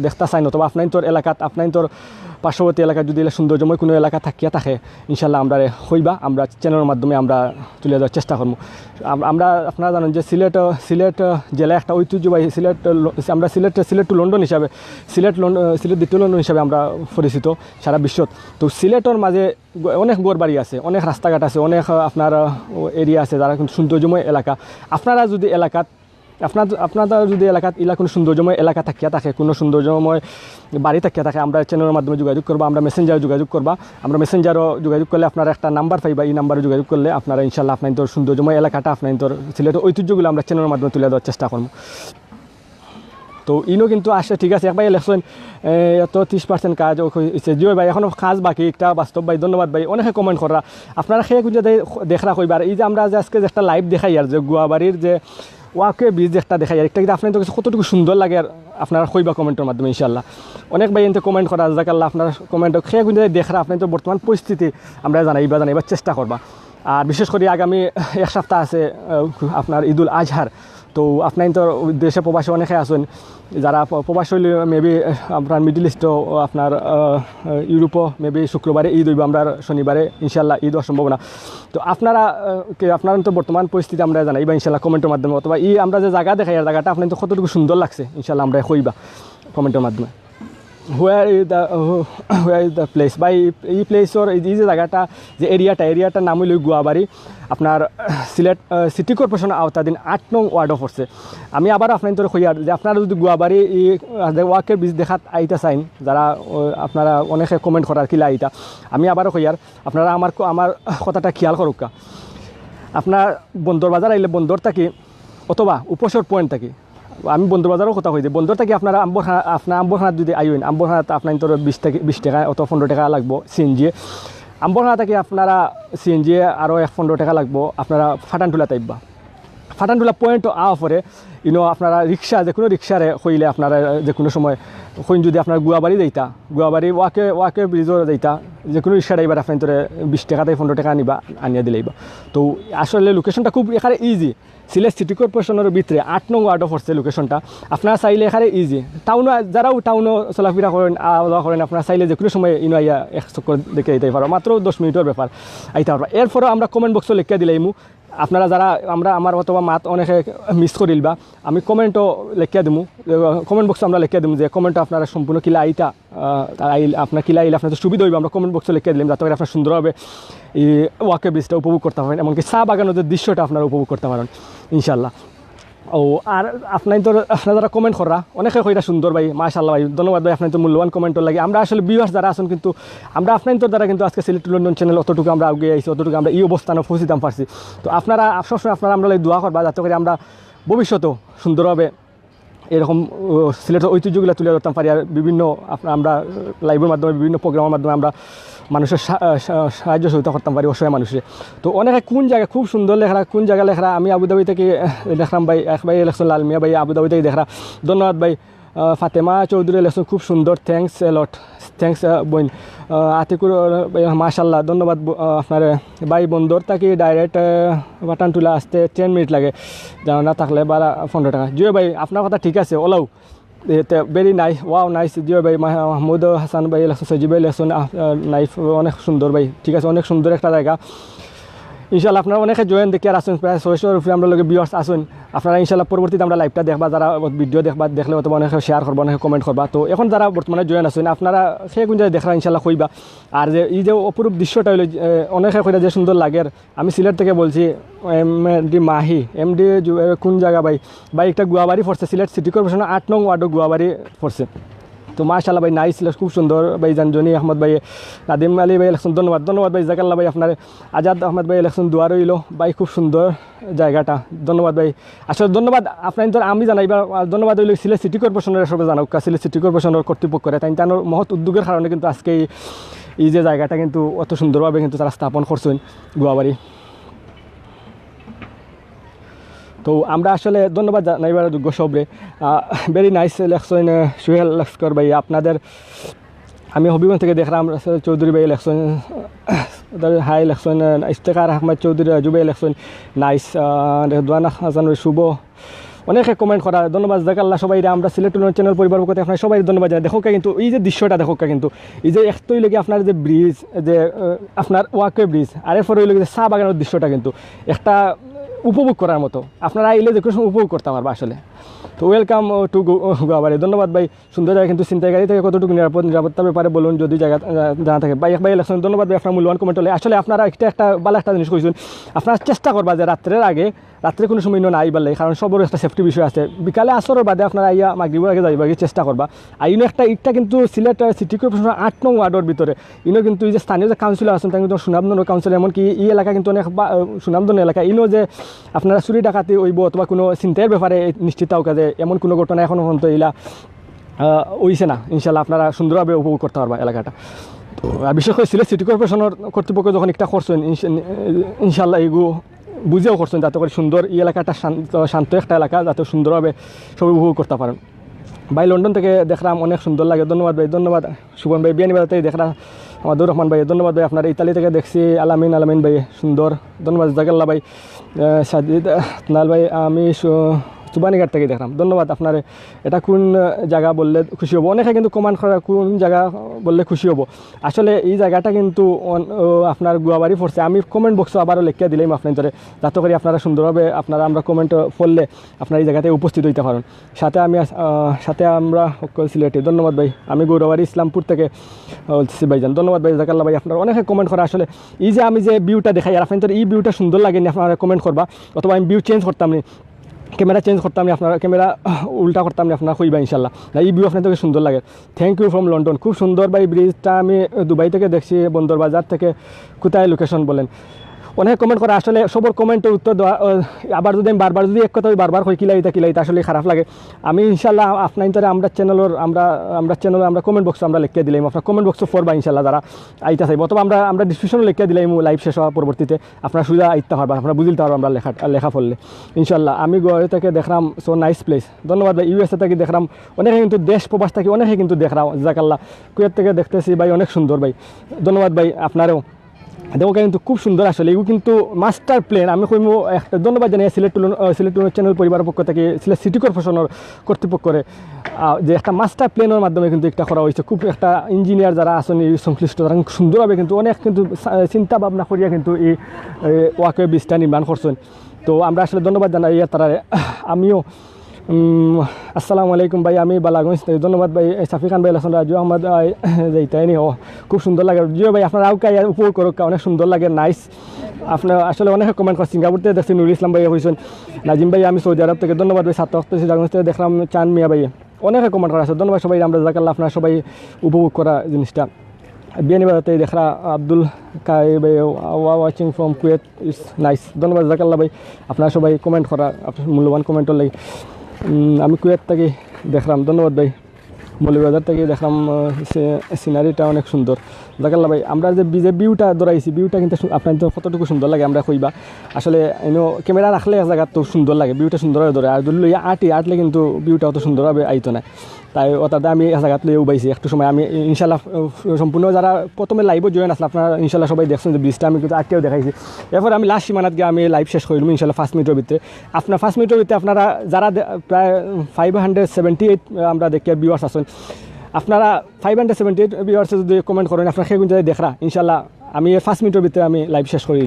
দেখতে চাই, অথবা আপনার তোর এলাকাত, আপনার তোর পার্শ্ববর্তী এলাকায় যদি সৌন্দর্যময় কোনো এলাকা থাকে ইনশাল্লাহ আমরা হইবা, আমরা চ্যানেলের মাধ্যমে আমরা তুলে দেওয়ার চেষ্টা করবো। আপনারা জানেন যে সিলেট জেলা একটা ঐতিহ্যবাহী, আমরা সিলেট টু লন্ডন হিসাবে, সিলেট দ্বিতীয় লন্ডন হিসাবে আমরা পরিচিত সারা বিশ্বত। তো সিলেটের মাঝে অনেক গড়বাড়ি আছে, অনেক রাস্তাঘাট আছে, অনেক আপনার এরিয়া আছে যারা কিন্তু সৌন্দর্যময় এলাকা। আপনারা যদি এলাকাত কোনো সৌন্দর্যময় এলাকা থাকে, কোনো সৌন্দর্যময় বাড়ি থাকে, আমরা চ্যানেলের মাধ্যমে যোগাযোগ করবো, আমরা মেসেঞ্জারে যোগাযোগ করবা। আমরা মেসেঞ্জারও যোগাযোগ করলে আপনারা একটা নাম্বার পাইবা, এই নাম্বারে যোগাযোগ করলে আপনারা ইনশাল্লাহ আপনার তোর সৌন্দর্যময় এলাকাটা, আপনার তোর সিলেটের ঐতিহ্যগুলো আমরা চ্যানেলের মাধ্যমে তুলে দেওয়ার চেষ্টা করবো। তো কিন্তু আসে, ঠিক আছে, একবার ইলেকশন এত 30% কাজ হয়েছে, জিও ভাই এখনও কাজ বাকি একটা বাস্তব ভাই, ধন্যবাদ ভাই, অনেকে কমেন্ট করা আপনারা খেয়ে খুঁজে দেখা কইবার। এই যে আমরা যে আজকে যে একটা লাইভ দেখাই, আর যে গুয়াবাড়ির যে ওয়াকে ব্রিজ একটা দেখাই, আর একটা কিন্তু আপনার কাছে কতটুকু সুন্দর লাগে আর আপনারা কইবা কমেন্টের মাধ্যমে ইনশাল্লাহ। অনেক ভাই এতে কমেন্ট করা, জাকাল্লাহ আপনার কমেন্ট খেয়ে খুঁজে দেখা আপনার তো বর্তমান পরিস্থিতি আমরা জানাইবার চেষ্টা করবা। আর বিশেষ করে আগামী এক সপ্তাহ আছে আপনার ঈদুল আজহার। তো আপনার তো দেশে প্রবাসী অনেকে আছেন, যারা প্রবাস হইলে মেবি আপনার মিডল ইস্টও, আপনার ইউরোপও মেবি শুক্রবারে ঈদ হইব, আমরা শনিবারে ইনশাল্লাহ ঈদ হওয়ার সম্ভাবনা। তো আপনারা তো বর্তমান পরিস্থিতি আমরা জানাইবা ইনশাল্লাহ কমেন্টের মাধ্যমে, অথবা আমরা যে জায়গা দেখাই, আর জায়গাটা আপনার তো কতটুকু সুন্দর লাগছে ইনশাল্লাহ আমরা কইবা কমেন্টের মাধ্যমে। হোয়ার ইজ দ্য প্লেস বা এই প্লেসর এই যে জায়গাটা, যে এরিয়াটার নাম হইল গুয়াবাড়ি, আপনার সিলেট সিটি কর্পোরেশনের আওতাধীন 8 নং ওয়ার্ডও পড়ছে। আমি আবার আপনার তোর কইয়ার যে আপনারা যদি গুয়াবাড়ি ওয়াকের ব্রিজ দেখাত আইতা চাইন, যারা আপনারা অনেকে কমেন্ট করার কিলা আইতা, আমি আবারও কইয়ার আপনারা আমার কথাটা খেয়াল করুকা। আপনার বন্দর বাজার আইলে বন্দর থাকি, অথবা উপসর পয়েন্ট থাকি, আমি বন্দর বাজারও কথা কই দিই, বন্দর থেকে আপনারা আম্বরখানাত যদি আইন, আম্বরখানাত আপনার তোর 20 টাকা অথবা 15 টাকা লাগবো সিএনজি। আম্বরখানা থেকে আপনারা সিএনজি আরও 15 টাকা লাগবো, আপনারা ফাটানটুলা টাইপবা। ফাটানটুলা পয়েন্ট আওয়া পরে আপনারা রিক্সা, যে কোনো রিক্সারে হইলে আপনারা যে কোনো সময় হইন, যদি আপনার গুয়াবাড়ি যাইতা, গুয়াবাড়ি ওয়াকে ব্রিজও যাইতা, যে কোনো রিক্সা ড্রাইভার আপনার তোরে 20 টাকা থেকে 15 টাকা নিবা, আনিয়া দিলেইবা। তো আসলে লোকেশনটা খুব এখানে ইজি, সিলেট সিটি কর্পোরেশনের ভিতরে 8 নং ওয়ার্ডও পড়ছে লোকেশনটা। আপনারা চাইলে এখানে ইজি, যারাও টাউনও চলাফেরা করেন, আওয়া করেন, আপনারা চাইলে যে কোনো সময় আইয়া এক চক্কর দেখে আইতে পারো, মাত্র 10 মিনিটের ব্যাপার আইতে পারবা। এরপরেও আমরা কমেন্ট বক্সও লিখিয়া দিলাইমু, আপনারা যারা আমার অথবা মাত অনেকে মিস করিলবা, আমি কমেন্টও লিখিয়া দিমু, কমেন্ট বক্সে আমরা লিখিয়া দিমু যে কমেন্টও আপনারা সম্পূর্ণ কিলা আইতা, আপনার কিলা আইলে আপনার তো সুবিধা হইবে, আমরা কমেন্ট বক্সে লিখিয়া দিলাম, যাতে করে আপনার সুন্দরভাবে এই ওয়াকে ব্রিজটা উপভোগ করতে পারেন, এমনকি চা বাগানের যে দৃশ্যটা আপনারা উপভোগ করতে পারেন ইনশাল্লাহ। আর আপনার যারা কমেন্ট করা অনেকে কইরা সুন্দর ভাই, মাশাআল্লাহ ভাই, ধন্যবাদ ভাই, আপনার তো মূল্যবান কমেন্টের লাগে। আমরা আসলে ভিউয়ার্স যারা আছেন, কিন্তু আমরা আপনার দ্বারা কিন্তু আজকে সিলেট টু লন্ডন চ্যানেল অতটুকু আমরা আগে আইছি, অতটুকু আমরা এই অবস্থানে পৌঁছিতাম পারছি। তো আপনারা সবসময় আমরা দোয়া করবা, যাতে করে আমরা ভবিষ্যতেও সুন্দরভাবে এরকম সিলেটের ঐতিহ্যগুলো তুলে ধরতাম পারি। আর বিভিন্ন আমরা লাইভের মাধ্যমে, বিভিন্ন প্রোগ্রামের মাধ্যমে আমরা মানুষের সাহায্য সহযোগিতা করতাম পারি, অসহায় মানুষের। তো অনেকে কোন জায়গায় খুব সুন্দর লেখা, কোন জায়গায় লেখা, আমি আবুধাবি থেকে দেখলাম ভাই, এক ভাই ইলেকশন লাল মিয়া ভাই আবুধাবি থেকে দেখা, ধন্যবাদ ভাই। ফাতেমা চৌধুরী লেখছেন খুব সুন্দর, থ্যাংকস এলট, থ্যাংকস বোন। আতিকুর মাশাল্লাহ, ধন্যবাদ আপনার ভাই। বন্দর থাকি ডাইরেক্ট বাটান তুলা আসতে 10 মিনিট লাগে, জানা না থাকলে 12-15 টাকা। জিও ভাই আপনার কথা ঠিক আছে, ওলাও very nice, wow nice. Jio ভাই মাহমুদ হাসান ভাই লেখছেন, সজিব ভাই লেখছেন নাইস, অনেক সুন্দর ভাই, ঠিক আছে, অনেক সুন্দর একটা জায়গা। ইনশাল্লাহ আপনারা অনেকে জয়েন দেখি আর আসুন, প্রায় 600 উপরে আমরা লগে ভিউয়ার্স আসুন। আপনারা ইনশাল্লাহ পরবর্তীতে আমরা লাইভটা দেখবা, যারা ভিডিও দেখবা, দেখলে অথবা অনেকে শেয়ার করবা, অনেকে কমেন্ট করবা। তো এখন যারা বর্তমানে জয়েন আসুন, আপনারা সে কোন জায়গায় দেখরা ইনশাল্লাহ কইবা। আর যে এই যে অপরূপ দৃশ্যটা হইলো, অনেকে কইরা যে সুন্দর লাগে। আমি সিলেট থেকে বলছি, এমডি মাহি, এমডি কোন জায়গা ভাই? ভাই একটা গুয়াবাড়ি পড়ছে, সিলেট সিটি কর্পোরেশনের 8 নং ওয়ার্ডও গুয়াবাড়ি পড়ছে। তো মাশাআল্লাহ ভাই নাইস, খুব সুন্দর ভাই। জানজনি আহমদ ভাই, নাদিম আলী ভাই ইলেকশন, ধন্যবাদ ধন্যবাদ ভাই। জাকাল্লাহ ভাই আপনার, আজাদ আহমদ ভাই ইলেকশন দুয়ার রইল ভাই, খুব সুন্দর জায়গাটা, ধন্যবাদ ভাই। আসলে ধন্যবাদ আপনার তো আমি জানাইবার ধন্যবাদ হইল সিলেট সিটি কর্পোরেশনের সবাই জানাক, সিলেট সিটি কর্পোরেশনের কর্তৃপক্ষরে তাই তার মহৎ উদ্যোগের কারণে কিন্তু আজকে এই যে জায়গাটা কিন্তু অত সুন্দরভাবে কিন্তু তারা স্থাপন করছেন গুয়াবাড়ি। তো আমরা আসলে ধন্যবাদ জানাইবার যোগ্য সবরে। Very nice election Sohel Laskar ভাই আপনাদের। আমি হবিগঞ্জ থেকে দেখলাম চৌধুরী ভাই election, hi election, Istekar Ahmed Chowdhury Raju ভাই ইলেকশন নাইস, রেদওয়ান হাসান শুভ, অনেকে কমেন্ট করা, ধন্যবাদ জাকাল্লাহ সবাই। আমরা সিলেট চ্যানেল পরিবার পক্ষ থেকে আপনার সবাই ধন্যবাদ জানাই। দেখো কিন্তু এই যে দৃশ্যটা দেখো কিন্তু এই যে একটাই লেগে আপনার যে ব্রিজ, যে আপনার ওয়াকওয়ে ব্রিজ, আর এরপরে ওই লেগে যে চা বাগানের দৃশ্যটা কিন্তু একটা উপভোগ করার মতো, আপনারা আইলে যে কোনো সময় উপভোগ করতে পারবো আসলে। তো ওয়েলকাম টু গুয়াবাড়ি, ধন্যবাদ ভাই। সুন্দর জায়গা কিন্তু ছিনতাইকারী থেকে কতটুকু নিরাপত্তার ব্যাপারে বলুন যদি জায়গা জানা থাকে। ভাই ভাই ইলেকশন, ধন্যবাদ ভাই আপনার মূল্যবান কমেন্ট হলে। আসলে আপনারা একটা ভালো একটা জিনিস কইছেন, আপনারা চেষ্টা করবা যে রাত্রে কোনো সময় না আইবার লাগে, কারণ সবর একটা সেফটি বিষয় আছে। বিকালে আসরের বাদে আপনারা আইয়া মাগরিবের আগে যাইবার চেষ্টা করবা। আর ইনো একটা কিন্তু সিলেট সিটি কর্পোরেশনের 8 নং ওয়ার্ডের ভিতরে ইনো কিন্তু এই যে স্থানীয় যে কাউন্সিলর আছেন, তাই কিন্তু সুনামধন্য কাউন্সিলর, এমনকি এই এলাকা কিন্তু অনেক সুনামধন্য এলাকা। ইনো যে আপনারা চুরি ডাকাতি হইব অথবা কোনো চিন্তার ব্যাপারে নিশ্চিত হোক যে এমন কোনো ঘটনা এখনও পর্যন্ত এলা হইছে না। ইনশাল্লাহ আপনারা সুন্দরভাবে উপভোগ করতে পারবা এলাকাটা। তো বিশেষ করে সিলেট সিটি কর্পোরেশনের কর্তৃপক্ষ যখন একটা করছেন, ইনশাল্লাহ এগুলো বুঝেও করছেন যাতে করে সুন্দর এই এলাকাটা শান্ত একটা এলাকা, যাতে সুন্দরভাবে সবাই উপভোগ করতে পারেন। ভাই লন্ডন থেকে দেখলাম, অনেক সুন্দর লাগে, ধন্যবাদ ভাই, ধন্যবাদ। সুবন ভাই বিয়ানীবাজার থেকে দেখলাম, আমাদুর রহমান ভাই ধন্যবাদ ভাই। আপনার ইতালি থেকে দেখছি আলামিন ভাই সুন্দর, ধন্যবাদ জাগাল্লা ভাই। সাজিদ নাল ভাই, আমি সুবানীঘাট থেকে দেখলাম, ধন্যবাদ আপনার। এটা কোন জায়গা বললে খুশি হব? অনেকে কিন্তু কমেন্ট করে কোন জায়গা বললে খুশি হব। আসলে এই জায়গাটা কিন্তু আপনার গুয়াবাড়ি পড়ছে। আমি কমেন্ট বক্সে আবারও লিখিয়ে দিলাম আপনার ধরে, যাতে করে আপনারা সুন্দরভাবে আমরা কমেন্ট পড়লে আপনারা এই জায়গাতে উপস্থিত হইতে পারেন। সাথে আমরা সিলেটে, ধন্যবাদ ভাই। আমি গৌরবাড়ি ইসলামপুর থেকে বলছি ভাইজান, ধন্যবাদ ভাই জাকাল্লা ভাই। আপনারা অনেকে কমেন্ট করে, আসলে এই যে আমি যে ভিউটা দেখাই আর আপনার এই ভিউটা সুন্দর লাগেনি, আপনারা কমেন্ট করবা, অথবা আমি ভিউ চেঞ্জ করতাম নি, ক্যামেরা চেঞ্জ করতাম না, আপনারা ক্যামেরা উল্টা করতাম না, আপনারা কইবা ইনশাল্লাহ। এই ভিউ আপনাদের সুন্দর লাগে। থ্যাংক ইউ ফ্রম লন্ডন, খুব সুন্দর ভাই ব্রিজটা। আমি দুবাই থেকে দেখছি, বন্দর বাজার থেকে। কোথায় লোকেশন বলেন? অনেক কমেন্ট করে, আসলে সবর কমেন্টের উত্তর দেওয়া, আবার যদি আমি বারবার যদি এক কথা বারবার কই কিলাইতা আসলে খারাপ লাগে। আমি ইনশাল্লাহ আপনার ইন্টারে আমরা চ্যানেলের আমরা কমেন্ট বক্সে আমরা লিখে দিলাম, আপনার কমেন্ট বক্সে পড়বা ইনশাল্লাহ যারা আইতা চাইব, অথবা আমরা ডিসক্রিপশনে লিখে দিলাম লাইভ শেষ হওয়ার পরবর্তীতে, আপনারা সুবিধা আইতে পারবা, আপনারা বুঝতে পারবো আমরা লেখা পড়লে ইনশাল্লাহ। আমি গোয়া থেকে দেখলাম, সো নাইস প্লেস, ধন্যবাদ ভাই। ইউএসএ থেকে দেখলাম, অনেকে কিন্তু দেশ প্রবাস থেকে অনেকে কিন্তু দেখলাম, জাকাল্লাহ। কুয়েত থেকে দেখতেছি ভাই, অনেক সুন্দর ভাই, ধন্যবাদ ভাই আপনারও। দেখো কিন্তু খুব সুন্দর, আসলে এগুলো কিন্তু মাস্টার প্ল্যান। আমি কইব একটা ধন্যবাদ জানাই সিলেট চ্যানেল পরিবারের পক্ষ থেকে, সিলেট সিটি কর্পোরেশনের কর্তৃপক্ষরে, যে একটা মাস্টার প্ল্যানের মাধ্যমে কিন্তু একটা করা হয়েছে। খুব একটা ইঞ্জিনিয়ার যারা আছেন এই সংশ্লিষ্ট, তারা সুন্দরভাবে কিন্তু অনেক কিন্তু চিন্তা ভাবনা করিয়া কিন্তু এই ওয়াকওয়ে ব্রিজটা নির্মাণ করছেন। তো আমরা আসলে ধন্যবাদ জানাই তারা। আমিও আসসালামু আলাইকুম ভাই, আমি বালাগঞ্জ, ধন্যবাদ ভাই। সাফি খান ভাই, লাসন রাজু আহমদ যাইতাই নি, খুব সুন্দর লাগে। জিও ভাই আপনারা আউকা উপভোগ করুক, অনেক সুন্দর লাগে, নাইস। আপনার আসলে অনেক কমেন্ট করে, সিঙ্গাপুর থেকে দেখছি নুরুল ইসলাম ভাই হয়েছেন, নাজিম ভাই, আমি সৌদি আরব থেকে, ধন্যবাদ ভাই। সাতক থেকে দেখলাম চান মিয়া ভাই, অনেকে কমেন্ট করা আছে, ধন্যবাদ সবাই। আমরা জাকাল্লাহ আপনারা সবাই উপভোগ করা জিনিসটা। বিয়ানীবাজার থেকে দেখলা আব্দুল কাই ভাই, watching from Kuwait, it's nice, ধন্যবাদ জাকাল্লাহ ভাই। আপনারা সবাই কমেন্ট করা, আপনার মূল্যবান কমেন্টর লাগে। আমি কুয়েত থেকে দেখলাম, ধন্যবাদ ভাই। মৌলভীবাজার থেকে দেখলাম, সিনারিটা অনেক সুন্দর, জাকাল্লা ভাই। আমরা যে ভিউটা ধরাইছি, ভিউটা কিন্তু আপনার তো কতটুকু সুন্দর লাগে আমরা কইবা। আসলে ক্যামেরা রাখলে এক জায়গা তো সুন্দর লাগে, ভিউটা সুন্দরভাবে ধরে, আর ধরলে আটলে কিন্তু ভিউটা অত সুন্দরভাবে আইতো না। তাই ওটাতে আমি জায়গাত লিয়ে উবাইছি একটু সময় আমি ইনশাল্লাহ সম্পূর্ণ যারা প্রথমে লাইভও জয়েন আসলে আপনারা ইনশাল্লাহ সবাই দেখছেন যে ব্রিজটা আমি কিন্তু আটকেও দেখাইছি। এরপর আমি লাস্ট সীমানাত গিয়ে আমি লাইভ শেষ করলাম ইনশাল্লাহ 5 মিনিটের ভিতরে। আপনার 5 মিনিটের ভিতরে আপনারা যারা প্রায় 578 আমরা দেখি ভিউয়ার্স আছেন, আপনারা 578 ভিউয়ার্সে যদি কমেন্ট করেন আপনারা সেই জায়গায় দেখরা ইনশাল্লাহ আমি 5 মিনিটের ভিতরে আমি লাইভ শেষ করি।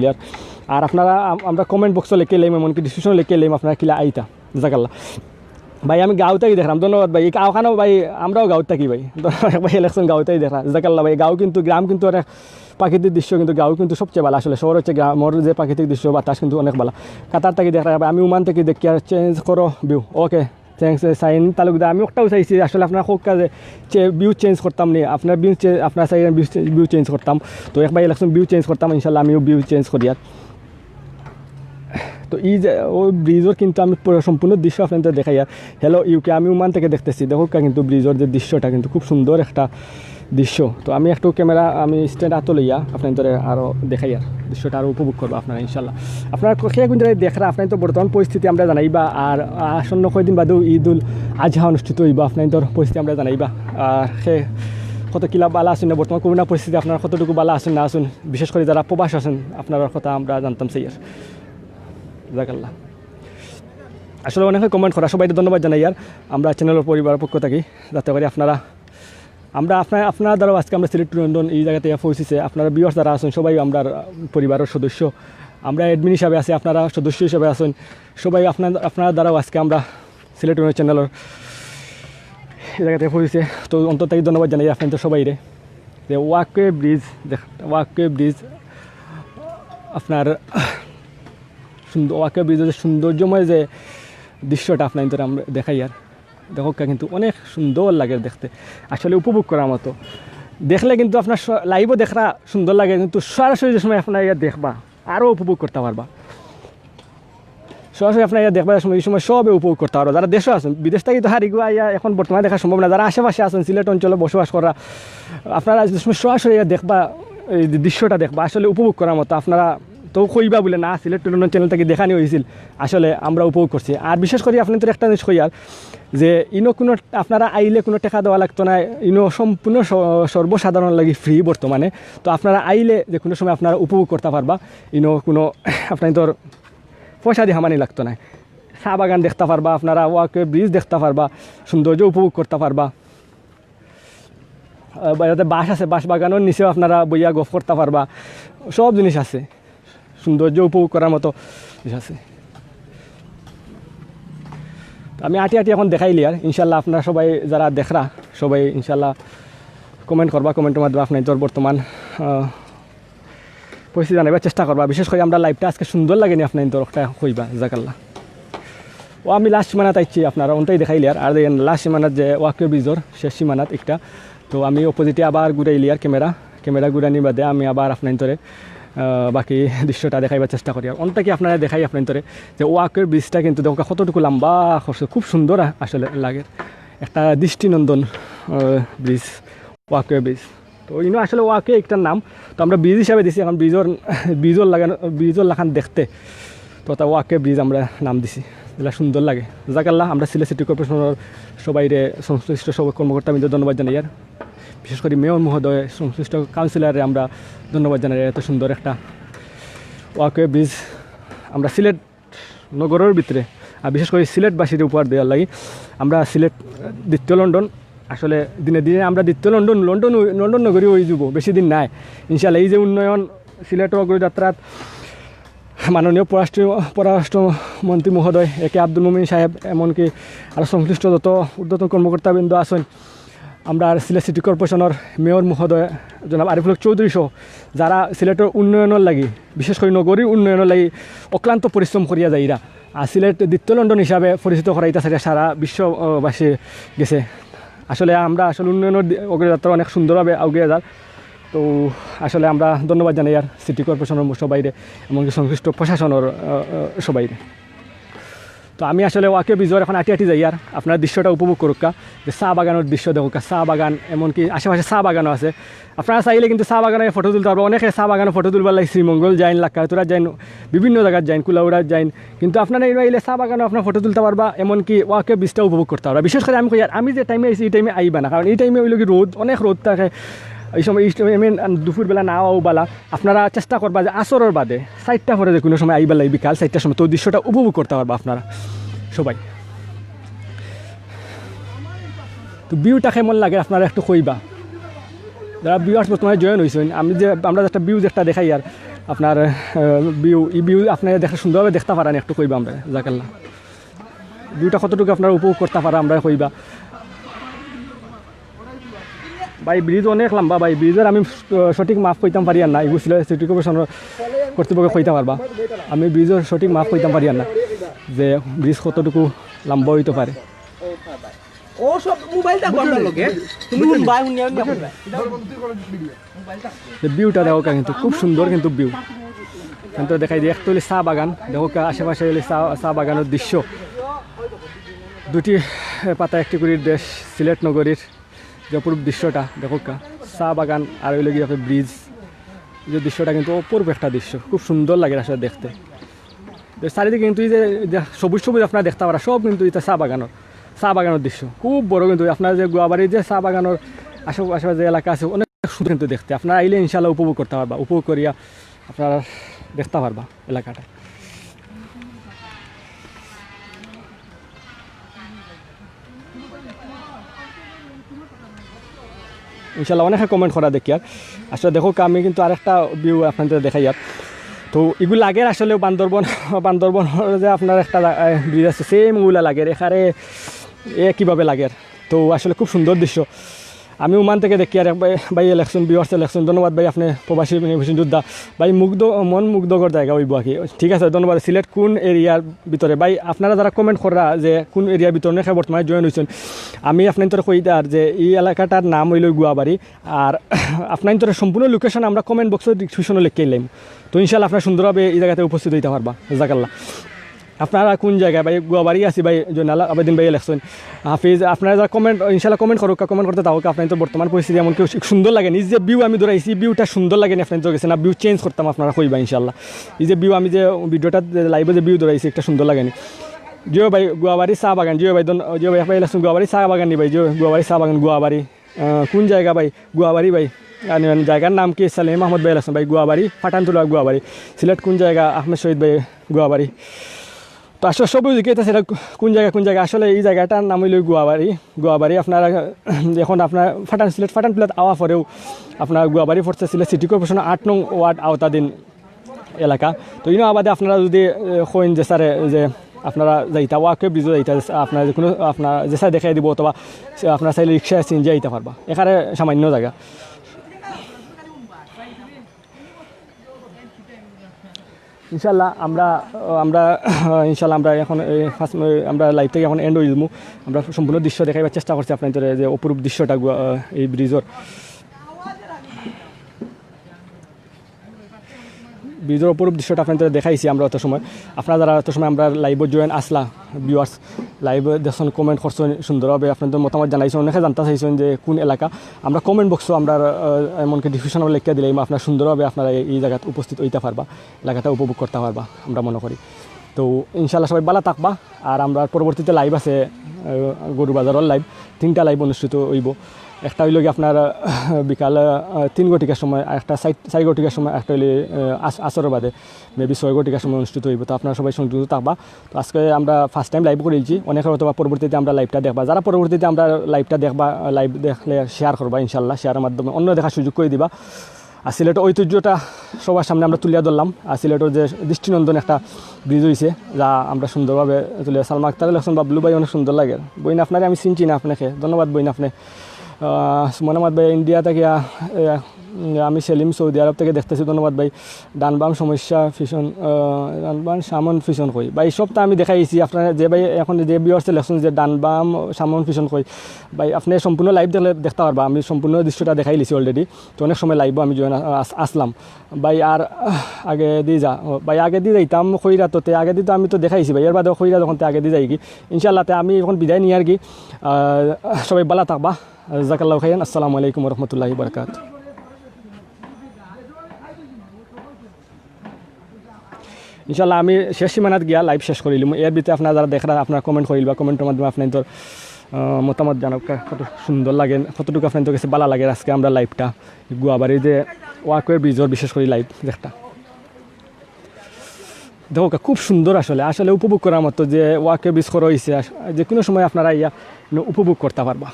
আর আপনারা আমরা কমেন্ট বক্সও লিখে লাইম, এমনকি ডিসক্রিপশনে লিখে লাইম আপনারা কিলা আইতা। জাকাল্লাহ ভাই আমি গাঁও থাকি দেখলাম, ধন্যবাদ ভাই। এই গাঁওখানেও ভাই আমরাও গাঁও থাকি ভাই, ভাই ইলেকশন গাঁওতেই দেখা। জাকাল্লাহ ভাই গাঁও কিন্তু গ্রাম কিন্তু অনেক প্রাকৃতিক দৃশ্য কিন্তু গাঁও কিন্তু সবচেয়ে ভালো। আসলে শহর হচ্ছে গ্রামের যে প্রাকৃতিক দৃশ্য বাতাস কিন্তু অনেক ভালো। কাতার থাকি দেখা ভাই, আমি উমান থেকে দেখি আর চেঞ্জ করো ভিউ। ওকে থ্যাংকস সাইন তালুকদার। আমি ওটাও চাইছি আসলে আপনার হোক কাজে ভিউ চেঞ্জ করতাম নি, আপনার আপনার চাই ভিউ চেঞ্জ করতাম। তো একবার ইলেকশন ভিউ চেঞ্জ করতাম ইনশাল্লাহ আমিও ভিউ চেঞ্জ করি। আর তো এই যে ওই ব্রিজের কিন্তু আমি সম্পূর্ণ দৃশ্য আপনাদের দেখাই। আর হ্যালো ইউকে আমি উমান থেকে দেখতেছি, দেখো কিন্তু ব্রিজের যে দৃশ্যটা কিন্তু খুব সুন্দর একটা দৃশ্য। তো আমি একটু ক্যামেরা আমি স্ট্যান্ড হাতে লইয়া আপনাদের আরও দেখাই আর দৃশ্যটা আরও উপভোগ করবো আপনারা ইনশাল্লাহ। আপনারা সে কোন জায়গায় দেখরা আপনার তো বর্তমান পরিস্থিতি আমরা জানাইবা। আর আসন্ন কয়েকদিন বাদেও ঈদুল আজহা অনুষ্ঠিত হইবা, আপনাদের পরিস্থিতি আমরা জানাইবা। আর সে কত কিলা বালা আছেন না বর্তমান করোনা পরিস্থিতি আপনার কতটুকু বালা আছেন না আসুন, বিশেষ করে যারা প্রবাস আছেন আপনার কথা আমরা জানতাম সেই আর। জাকাল্লাহ আসলে অনেক কমেন্ট করা, সবাই ধন্যবাদ জানাই। আর আমরা চ্যানেলের পরিবারের পক্ষ থাকি যাতে করে আপনারা আপনার দ্বারাও আজকে আমরা সিলেট লন্ডন এই জায়গাতে পৌঁছেছে। আপনারা ভিউয়ার্স যারা আছেন সবাই আমরা পরিবারের সদস্য, আমরা অ্যাডমিন হিসাবে আছি, আপনারা সদস্য হিসাবে আছেন সবাই। আপনার দ্বারাও আজকে আমরা সিলেট লন্ডন চ্যানেলের এই জায়গাতে পৌঁছেছে। তো অন্তর থেকে ধন্যবাদ জানাই আপনাদের সবাই রে। যে ওয়াকওয়ে ব্রিজ আপনার ওয়াকওয়ে ব্রিজের সৌন্দর্যময় যে দৃশ্যটা আপনাদের আমরা দেখাই। আর দেখো কিন্তু অনেক সুন্দর লাগে দেখতে, আসলে উপভোগ করার মতো। দেখলে কিন্তু আপনার লাইভও দেখা সুন্দর লাগে, কিন্তু সরাসরি যে সময় আপনার ইয়া দেখবা আরও উপভোগ করতে পারবা। সরাসরি আপনার ইয়া দেখবার সময় এই সময় সবে উপভোগ করতে পারবা। যারা দেশে আছেন, বিদেশ থেকে তো হারিয়ে ইয়া এখন বর্তমানে দেখা সম্ভব না। যারা আশেপাশে আছেন সিলেট অঞ্চলে বসবাস করা, আপনারা যে সময় সরাসরি ইয়া দেখবা এই দৃশ্যটা দেখবা আসলে উপভোগ করার মতো। আপনারা তো কইবা বলে না সিলেট লন্ডন চ্যানেল থেকে দেখানি হয়েছিল, আসলে আমরা উপভোগ করছি। আর বিশেষ করে আপনাদের একটা জিনিস কই আর যে ইনো কোনো আপনারা আইলে কোনো টাকা দেওয়া লাগতো না, ইনো সম্পূর্ণ সর্বসাধারণ লাগে ফ্রি বর্তমানে। তো আপনারা আইলে যে কোনো সময় আপনারা উপভোগ করতে পারবা, ইনো কোনো আপনাদের পয়সা দিয়ে হামানি লাগতো না। চা বাগান দেখতে পারবা, আপনারা ওয়াকওয়ে ব্রিজ দেখতে পারবা, সৌন্দর্য উপভোগ করতে পারবা। যাতে বাস আছে, বাস বাগানের নিচেও আপনারা বইয়া গফ করতে পারবা, সব জিনিস আছে, সৌন্দর্য উপভোগ করার মতো জিনিস আছে। আমি আটি এখন দেখাইলি আর ইনশাল্লাহ আপনারা সবাই যারা দেখরা সবাই ইনশাল্লাহ কমেন্ট করবা, কমেন্টের মাধ্যমে আপনার বর্তমান পরিস্থিতি জানাবার চেষ্টা করবা। বিশেষ করে আমরা লাইভটা আজকে সুন্দর লাগেনি আপনার একটা কইবা। জাকাল্লাহ ও আমি লাস্ট সীমানাত আইছি, আপনারা ওনটাই দেখাইলি আর লাস্ট সীমানাত যে ওয়াকওয়ে ব্রিজর শেষ সীমানাত একটা। তো আমি অপোজিটে আবার ঘুরাইলি আর ক্যামেরা ঘুরানি বাদে আমি আবার আপনার বাকি দৃশ্যটা দেখাইবার চেষ্টা করি। আর অনটাকে আপনারা দেখাই আপনাদের যে ওয়াকওয়ে ব্রিজটা কিন্তু দেখো কতটুকু লম্বা করছে, খুব সুন্দর আসলে লাগে, একটা দৃষ্টিনন্দন ব্রিজ ওয়াকওয়ে ব্রিজ। তো ইনো আসলে ওয়াকওয়ে একটা নাম, তো আমরা ব্রিজ হিসাবে দিছি এখন ব্রিজর লাগান দেখতে, তো তা ওয়াকওয়ে ব্রিজ আমরা নাম দিছি, এগুলো সুন্দর লাগে। জাকাল্লাহ আমরা সিলেট সিটি কর্পোরেশনের সবাইরে সংশ্লিষ্ট সব কর্মকর্তা আমি ধন্যবাদ জানাই। আর বিশেষ করে মেয়র মহোদয়, সংশ্লিষ্ট কাউন্সিলরে আমরা ধন্যবাদ জানাই। এত সুন্দর একটা ওয়াকওয়ে ব্রিজ আমরা সিলেট নগরের ভিতরে আর বিশেষ করে সিলেটবাসীর উপহার দেওয়ার লাগি। আমরা সিলেট দ্বিতীয় লন্ডন, আসলে দিনে দিনে আমরা দ্বিতীয় লন্ডন নগরী হয়ে যাব, বেশি দিন নাই ইনশাল্লাহ। এই যে উন্নয়ন সিলেটের অগ্রযাত্রাত মাননীয় পররাষ্ট্রমন্ত্রী মহোদয় একে আব্দুল মুমিন সাহেব, এমনকি আর সংশ্লিষ্ট যত ঊর্ধ্বতন কর্মকর্তাবৃন্দ আছেন, আমরা সিলেট সিটি কর্পোরেশনের মেয়র মহোদয় জনাব আরিফুল হক চৌধুরী সহ যারা সিলেটের উন্নয়নের লাগি, বিশেষ করে নগরীর উন্নয়নের লাগি অক্লান্ত পরিশ্রম করিয়া যাইরা আর সিলেট দ্বিতীয় লন্ডন হিসাবে পরিচিত করাইতে সারা বিশ্ববাসী গেছে। আসলে আমরা আসলে উন্নয়নের অগ্রযাত্রা অনেক সুন্দরভাবে আগে যার। তো আসলে আমরা ধন্যবাদ জানাই আর সিটি কর্পোরেশনের সবাইরে, এমনকি সংশ্লিষ্ট প্রশাসনের সবাইরে। তো আমি আসলে ওয়াকে ব্রিজের এখন আটি যাই আর আপনার দৃশ্যটা উপভোগ করুক, যে চা বাগানের দৃশ্য দেখুক, চা বাগান এমনকি আশেপাশে চা বাগানও আছে। আপনারা চাইলে কিন্তু চা বাগানে ফটো তুলতে পারবো, অনেকে চা বাগানে ফটো তুলবার লাগে শ্রীমঙ্গল যাইন, লাক্কাতুরা যাইন, বিভিন্ন জায়গায় যাইন, কুলাউড়া যাইন, কিন্তু আপনারা এলে চা বাগানে আপনার ফটো তুলতে পারবা, এমনকি ওয়াকে ব্রিজটা উপভোগ করতে পারবা। বিশেষ করে আমি কই আর আমি যে টাইমে আইছি এই টাইমে আইবা না, কারণ এই টাইমে ওই লোক রোদ, অনেক রোদ থাকে এই সময়। দুপুরবেলা না আওবালা আপনারা চেষ্টা করবা যে আসরের বাদে 4টা পরে যে কোনো সময় আইবা লাগে, বিকাল 4টার সময়, তো দৃশ্যটা উপভোগ করতে পারবা আপনারা সবাই। তো ভিউটা কেমন লাগে আপনারা একটু কইবা, যারা ভিউয়ার্স বর্তমানে জয়েন হয়েছেন। আমরা একটা ভিউ একটা দেখাই আর আপনার ভিউ আপনারা দেখা সুন্দরভাবে দেখতে পারেন, একটু কইবা আমরা জাকাল্লা ভিউটা কতটুকু আপনারা উপভোগ করতে পারা আমরা কইবা। ভাই ব্রিজ অনেক লম্বা ভাই, ব্রিজের আমি সঠিক মাপ কইতাম পারি আর না, এগুলো ছিল সিটি কর্পোরেশনের কর্তৃপক্ষ কইতে পারবা। আমি ব্রিজের সঠিক মাপ কইতাম পারি আর না যে ব্রিজ কতটুকু লম্বা হইতে পারে। ভিউটা দেখো কিন্তু খুব সুন্দর, কিন্তু ভিউ কিন্তু দেখাই দিয়ে একটা হলে চা বাগান দেখো, আশেপাশে হলে চা বাগানের দৃশ্য, দুটি পাতা একটি করে দেশ, সিলেট নগরীর যে অপরূপ দৃশ্যটা দেখো, চা বাগান আর ওই লগে ব্রিজ, যে দৃশ্যটা কিন্তু অপূর্ব একটা দৃশ্য, খুব সুন্দর লাগে আসলে দেখতে। চারিদিকে কিন্তু এই যে সবুজ সবুজ আপনারা দেখতে পারা সব কিন্তু এটা চা বাগানের দৃশ্য, খুব বড়। কিন্তু আপনার যে গুয়াবাড়ির যে চা বাগানের আশেপাশে যে এলাকা আছে অনেক সুন্দর কিন্তু দেখতে, আপনারা আইলে ইনশাল্লাহ উপভোগ করতে পারবা, উপভোগ করিয়া আপনারা দেখতে পারবা এলাকাটা। ইনশাল্লাহ অনেকে কমেন্ট করা দেখি আর আসলে দেখো আমি কিন্তু আরেকটা ভিউ আপনাদের দেখাই আর। তো এগুলো লাগের আসলে বান্দরবন যে আপনার একটা ব্রিজ আছে সেম ওগুলা লাগের এখানে কীভাবে লাগের। তো আসলে খুব সুন্দর দৃশ্য, আমি ওমান থেকে দেখি আর ভাই ইলেকশন বিওয়ার্স ইলেকশন, ধন্যবাদ ভাই আপনি প্রবাসী যোদ্ধা ভাই, মন মুগ্ধকর জায়গা ওইব আর কি, ঠিক আছে ধন্যবাদ। সিলেট কোন এরিয়ার ভিতরে ভাই আপনারা যারা কমেন্ট করা যে কোন এরিয়ার ভিতরে নেখা বর্তমানে জয়েন হয়েছেন, আমি আপনার কই আর যে এই এলাকাটার নাম হইল গুয়াবাড়ি, আর আপনার সম্পূর্ণ লোকেশন আমরা কমেন্ট বক্সে ডিসক্রিপশনে লিখে এলাম। তো ইনশাল্লাহ আপনারা সুন্দরভাবে এই জায়গাতে উপস্থিত হইতে পারবা জাকাল্লাহ। আপনারা কোন জায়গায় ভাই গুয়াবাড়ি আছি ভাই জয়নাল আবেদিন ভাই ইলেকশন হাফিজ, আপনারা যারা কমেন্ট ইনশাল্লাহ কমেন্ট করুক, কমেন্ট করতে থাকুক। আপনার তো বর্তমান পরিস্থিতি এমন কেউ সুন্দর লাগে, এই যে ভিউ আমি ধরাইছি ভিউটা সুন্দর লাগে আপনার তো গেছে না, ভিউ চেঞ্জ করতাম আপনারা কইবা ইনশাল্লাহ। এই যে ভিউ আমি যে ভিডিওটা লাইভে যে ভিউ ধরাইছি একটা সুন্দর লাগেনি। জিও ভাই গুয়াবাড়ি চা বাগান, জিও ভাই ভাই ইলেকশন গুয়াবাড়ি চা বাগান নি ভাই, জিও গুয়াবাড়ি চা বাগান গুয়াবাড়ি কোন জায়গা ভাই গুয়াবাড়ি ভাই, জায়গার নাম কি সালেম আহমদ ভাই ইলেকশন ভাই গুয়াবাড়ি ফাটানতুলা গুয়াবাড়ি, সিলেট কোন জায়গা আহমেদ শহীদ ভাই গুয়াবাড়ি। তো আসলে সবই দিকে সেটা কোন জায়গা আসলে এই জায়গাটার নাম হইল গুয়াবাড়ি। আপনারা এখন আপনার সিলেট ফাটানতুলাত আওয়া পরেও আপনার গুয়াবাড়ি পড়ছে সিলেট সিটি কর্পোরেশন 8 নং ওয়ার্ড আওতাধীন এলাকা। তো ইনো আবাদে আপনারা যদি কইন যে স্যারে যে আপনারা যাইতা ওয়াকে ব্রিজও যাইতা, আপনার যে কোনো আপনার যে স্যার দেখাই দিব, অথবা আপনার চাইলে রিক্সায় চিনজে যাইতে পারবা, এখানে সামান্য জায়গা। ইনশাল্লাহ আমরা এখন আমরা লাইভ থেকে এখন এন্ড হয়ে যাবো, আমরা সম্পূর্ণ দৃশ্য দেখাইবার চেষ্টা করছি আপনাদের, যে অপরূপ দৃশ্যটা এই ব্রিজের অপরূপ দৃশ্যটা আপনাদের দেখাইছি আমরা অত সময়। আপনারা যারা অত সময় আমরা লাইভে জয়েন আসলা ভিউয়ার্স, লাইভে দেখুন কমেন্ট করছেন সুন্দরভাবে, আপনাদের মতামত জানাইছেন, অনেকে জানতে চাইছেন যে কোন এলাকা। আমরা কমেন্ট বক্সও আমরা এমনকি ডিসক্রিপশনে লিখে দিলে আপনার সুন্দরভাবে আপনারা এই জায়গায় উপস্থিত হইতে পারবা, এলাকাটা উপভোগ করতে পারবা আমরা মনে করি। তো ইনশাল্লাহ সবাই ভালো থাকবা। আর আমরা পরবর্তীতে লাইভ আছে গরু বাজারের লাইভ, 3টা লাইভ অনুষ্ঠিত হইব। একটা হইল কি আপনার বিকাল 3 ঘটিকার সময়, একটা 4 ঘটিকার সময়, একটা হইলে আসরের বাদে মেবি 6 ঘটিকার সময় অনুষ্ঠিত হইব। তো আপনারা সবাই সংযুক্ত থাকবা। তো আজকে আমরা ফার্স্ট টাইম লাইভ করেছি, অনেকের অথবা পরবর্তীতে আমরা লাইভটা দেখবা, যারা পরবর্তীতে আমরা লাইভটা দেখবা, লাইভ দেখলে শেয়ার করবা ইনশাল্লাহ, শেয়ারের মাধ্যমে অন্য দেখার সুযোগ করে দিবা। আর সিলেটের ঐতিহ্যটা সবার সামনে আমরা তুলিয়া ধরলাম। আর সিলেটের যে দৃষ্টিনন্দন একটা ব্রিজ হয়েছে, যা আমরা সুন্দরভাবে তুলিয়া, সালমা আক্তার ইলেকশন বাবলু ভাই অনেক সুন্দর লাগে। বইন আপনারে আমি চিনছি না আপনাকে, ধন্যবাদ বইন আপনি। সুমন আহমদ ভাই ইন্ডিয়া থেকে আমি সেলিম সৌদি আরব থেকে দেখতেছি, ধন্যবাদ ভাই। ডানবাম সমস্যা ফিশন, ডানবাম সামন ফিশন কই ভাই, সবটা আমি দেখাইছি আপনারা। যে ভাই এখন যে ভিউয়ার্সে লেখছেন যে ডানবাম সামন ফিশন কই, ভাই আপনি সম্পূর্ণ লাইভ দেখতে পারবা। আমি সম্পূর্ণ দৃশ্যটা দেখাই লিছি অলরেডি, তো অনেক সময় লাইভও আমি জয়েন আসলাম ভাই। আর আগে দিয়ে যা ভাই, আগে দিয়ে যাইতাম খৈরাততে, আগে দিয়ে তো আমি তো দেখাইছি ভাই। এর বাদেও খৈরা যখন আগে দিয়ে যাই কি ইনশাআল্লাহতে আমি এখন বিদায় নিয়ে আর কি। সবাই ভালো থাকবা, জাজাকাল্লাহু খাইরান। আসসালামু আলাইকুম ওয়া রাহমাতুল্লাহি ওয়া বারাকাতুহু। ইনশাআল্লাহ আমি শেষ সীমানাত গিয়া লাইভ শেষ করিলাম। এর ভিতরে আপনারা যারা দেখরা আপনারা কমেন্ট করিল বা কমেন্টের মাধ্যমে আপনার তোর মতামত জানাব, কত সুন্দর লাগে, কতটুকু আপনার কাছে ভালো লাগে আজকে আমরা লাইভটা গুয়াবাড়ির যে ওয়াকওয়ে ব্রিজর বিশেষ করে লাইভ দেখটা। দেখো খুব সুন্দর, আসলে আসলে উপভোগ করার মতো যে ওয়াকওয়ে ব্রিজ করা হয়েছে। যে কোনো সময় আপনারা ইয়া উপভোগ করতে পারবা,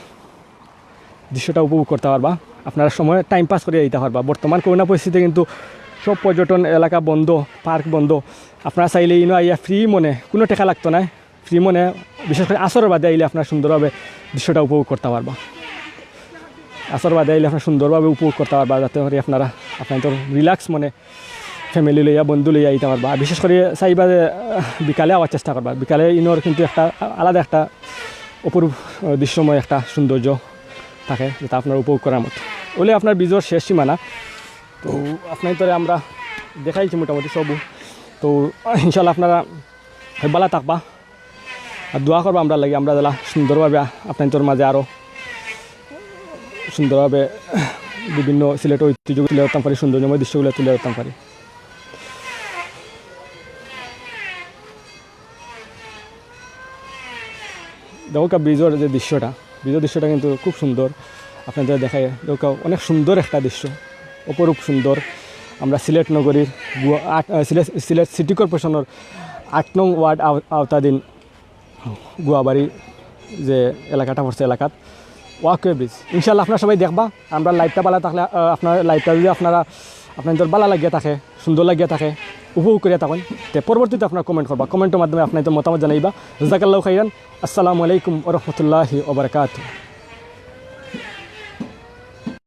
দৃশ্যটা উপভোগ করতে পারবা, আপনারা সময় টাইম পাস করে দিতে পারবা। বর্তমান করোনা পরিস্থিতিতে কিন্তু সব পর্যটন এলাকা বন্ধ, পার্ক বন্ধ। আপনারা চাইলে আইয়া ফ্রি মনে, কোনো টাকা লাগতো না, ফ্রি মনে বিশেষ করে আসর বাদে আইলে আপনারা সুন্দরভাবে দৃশ্যটা উপভোগ করতে পারবা। আসর বাদে আইলে আপনারা সুন্দরভাবে উপভোগ করতে পারবা, যাতে করে আপনারা আপনার রিল্যাক্স মনে ফ্যামিলি লইয়া বন্ধু লইয়া আইতে পারবা। বিশেষ করে চাইবা যে বিকালে আওয়ার চেষ্টা করবা। বিকালে ইনোর কিন্তু একটা আলাদা একটা অপরূপ দৃশ্যময় একটা সৌন্দর্য থাকে, যেটা আপনার উপভোগ করার মতো। ওলে আপনার বীজর শেষ সীমানা, তো আপনার তোরে আমরা দেখাইছি মোটামুটি সব। তো ইনশাল্লাহ আপনারা ভালো থাকবা আর দোয়া করবা আমরা লাগে, আমরা যারা সুন্দরভাবে আপনার তোর মাঝে আরও সুন্দরভাবে বিভিন্ন সিলেটের ঐতিহ্য তুলে ধরতাম পারি, সৌন্দর্যময় দৃশ্যগুলো তুলে ধরতাম পারি। দেখো ব্রিজের যে দৃশ্যটা, ব্রিজের দৃশ্যটা কিন্তু খুব সুন্দর, আপনাদের দেখায়। দেখো অনেক সুন্দর একটা দৃশ্য, অপরূপ সুন্দর। আমরা সিলেট নগরীর সিলেট সিটি কর্পোরেশনের ৮ নং ওয়ার্ড আওতাধীন গুয়াবাড়ি যে এলাকাটা পড়ছে, এলাকাত ওয়াকওয়ে ব্রিজ। ইনশাল্লাহ আপনারা সবাই দেখবা। আমরা লাইভটা ভালো থাকলে আপনার লাইভটা যদি আপনাদের ভালো লাগিয়ে থাকে, সুন্দর লাগিয়ে থাকে, উপভোগ করিয়া থাকেন, তো পরবর্তীতে আপনারা কমেন্ট করবা। কমেন্টের মাধ্যমে আপনাদের মতামত জানাইবা। জাযাকাল্লাহু খাইরান। আসসালামু আলাইকুম ওয়া রাহমাতুল্লাহি ওয়া বারাকাতুহু।